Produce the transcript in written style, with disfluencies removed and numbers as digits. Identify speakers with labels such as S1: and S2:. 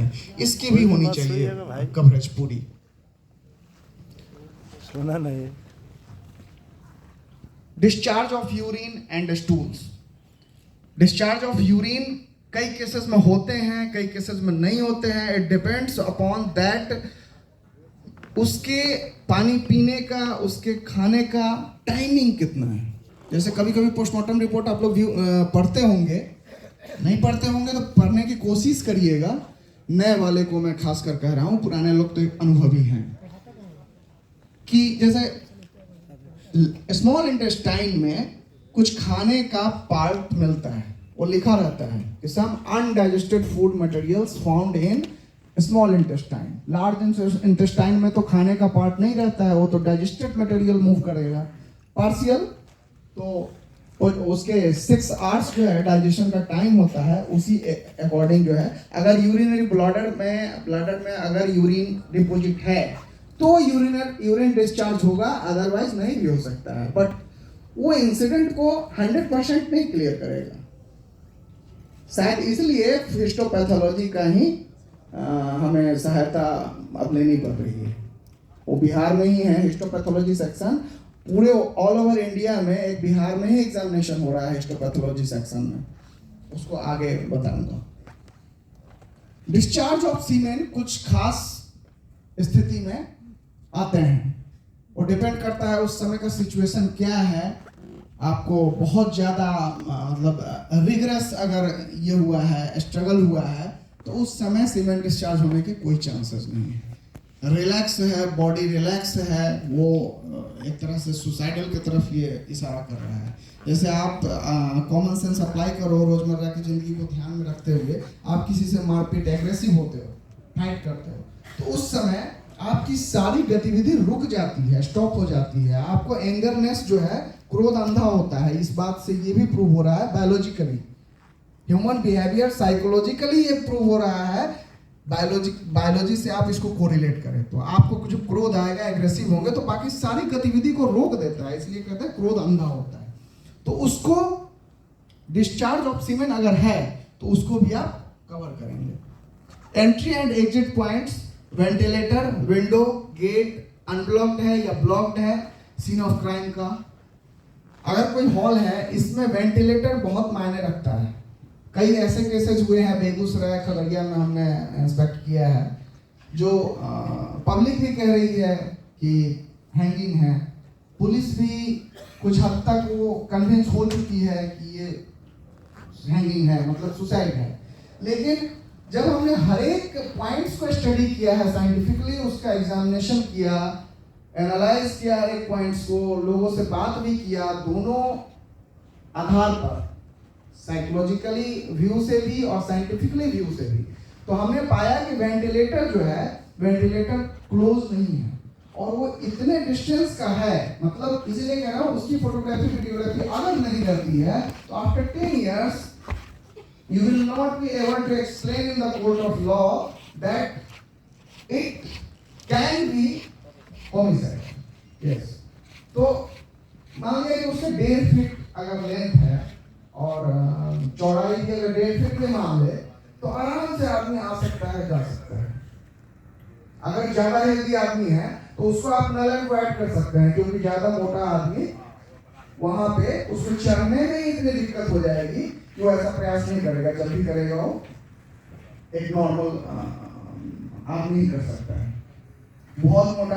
S1: है, इसकी भी होनी चाहिए कवरेज पूरी।
S2: सुना नहीं।
S1: Discharge of urine and stools. Discharge of urine कई केसेस में होते हैं, कई केसेस में नहीं होते हैं। इट डिपेंड्स अपॉन दैट उसके पानी पीने का, उसके खाने का टाइमिंग कितना है। जैसे कभी कभी पोस्टमार्टम रिपोर्ट आप लोग पढ़ते होंगे, नहीं पढ़ते होंगे तो पढ़ने की कोशिश करिएगा। नए वाले को मैं खास कर कह रहा हूँ, पुराने लोग तो एक अनुभवी हैं, कि जैसे स्मॉल इंटेस्टाइन में कुछ खाने का पार्ट मिलता है, वो लिखा रहता है कि some undigested food materials found in small intestine. Large intestine में तो खाने का पार्ट नहीं रहता है, वो तो डाइजेस्टेड मटेरियल मूव करेगा। पार्शियल तो उसके 6 आवर्स जो है डाइजेशन का टाइम होता है, उसी अकॉर्डिंग जो है अगर यूरिनरी ब्लैडर में अगर यूरिन डिपॉजिट है तो यूरिन डिस्चार्ज होगा, अदरवाइज नहीं भी हो सकता है। बट वो इंसिडेंट को 100% नहीं क्लियर करेगा, शायद इसलिए हिस्टोपैथोलॉजी का ही हमें सहायता अब लेनी पड़ रही है। वो बिहार में ही है हिस्टोपैथोलॉजी सेक्शन, पूरे ऑल ओवर इंडिया में एक बिहार में ही एग्जामिनेशन हो रहा है हिस्टोपैथोलॉजी सेक्शन में, उसको आगे बताऊंगा। डिस्चार्ज ऑफ सीमेन कुछ खास स्थिति में आते हैं, वो डिपेंड करता है उस समय का सिचुएशन क्या है। आपको बहुत ज़्यादा मतलब रिग्रेस अगर ये हुआ है, स्ट्रगल हुआ है, तो उस समय सीमेन डिस्चार्ज होने के कोई चांसेस नहीं है। रिलैक्स है, बॉडी रिलैक्स है, वो एक तरह से सुसाइडल की तरफ ये इशारा कर रहा है। जैसे आप कॉमन सेंस अप्लाई करो रोजमर्रा की ज़िंदगी को ध्यान में रखते हुए, आप किसी से मारपीट एग्रेसिव होते हो, फाइट करते हो, तो उस समय आपकी सारी गतिविधि रुक जाती है, स्टॉप हो जाती है। आपको एंगरनेस जो है, क्रोध अंधा होता है। इस बात से ये भी प्रूव हो रहा है बायोलॉजिकली, ह्यूमन बिहेवियर साइकोलॉजिकली ये प्रूव हो रहा है। बायोलॉजी से आप इसको कोरिलेट करें तो आपको जो क्रोध आएगा, एग्रेसिव होंगे, तो बाकी सारी गतिविधि को रोक देता है, इसलिए कहते हैं क्रोध अंधा होता है। तो उसको डिस्चार्ज ऑफ सीमेन अगर है तो उसको भी आप कवर करेंगे। Entry and exit points, ventilator, window, gate unblocked है या ब्लॉक्ड है, सीन ऑफ क्राइम का। अगर कोई हॉल है, इसमें वेंटिलेटर बहुत मायने रखता है। कई ऐसे केसेस हुए हैं बेगूसराय, खगड़िया में हमने इंस्पेक्ट किया है, जो पब्लिक भी कह रही है कि हैंगिंग है, पुलिस भी कुछ हद तक वो कन्विंस हो चुकी है कि ये हैंगिंग है, मतलब सुसाइड है। लेकिन जब हमने हर एक पॉइंट्स को स्टडी किया है साइंटिफिकली, उसका एग्जामिनेशन किया, एनालाइज किया हर एक पॉइंट्स को, लोगों से बात भी किया, दोनों आधार पर साइकोलॉजिकली व्यू से भी और साइंटिफिकली व्यू से भी, तो हमने पाया कि वेंटिलेटर जो है, वेंटिलेटर क्लोज नहीं है और वो इतने डिस्टेंस का है। मतलब इसीलिए कह रहा हूँ, उसकी फोटोग्राफी वीडियोग्राफी अगर नहीं रहती है तो after 10 years you will not be able to explain in the court of law that it can be homicide. Yes. तो मान लिया कि उसके 1.5 फीट अगर लेंथ है और चौड़ाई की अगर 1.5 फीट में मान ले, तो आराम से आदमी आ सकता है, जा सकता है। अगर ज्यादा हेल्दी आदमी है तो उसको आप नलन को ऐड कर सकते हैं, क्योंकि ज्यादा मोटा आदमी वहां पे उसको चढ़ने में ही इतनी दिक्कत हो जाएगी कि वो ऐसा प्रयास नहीं करेगा। जब भी करेगा वो एक नॉर्मल आदमी कर सकता है। बहुत मोटा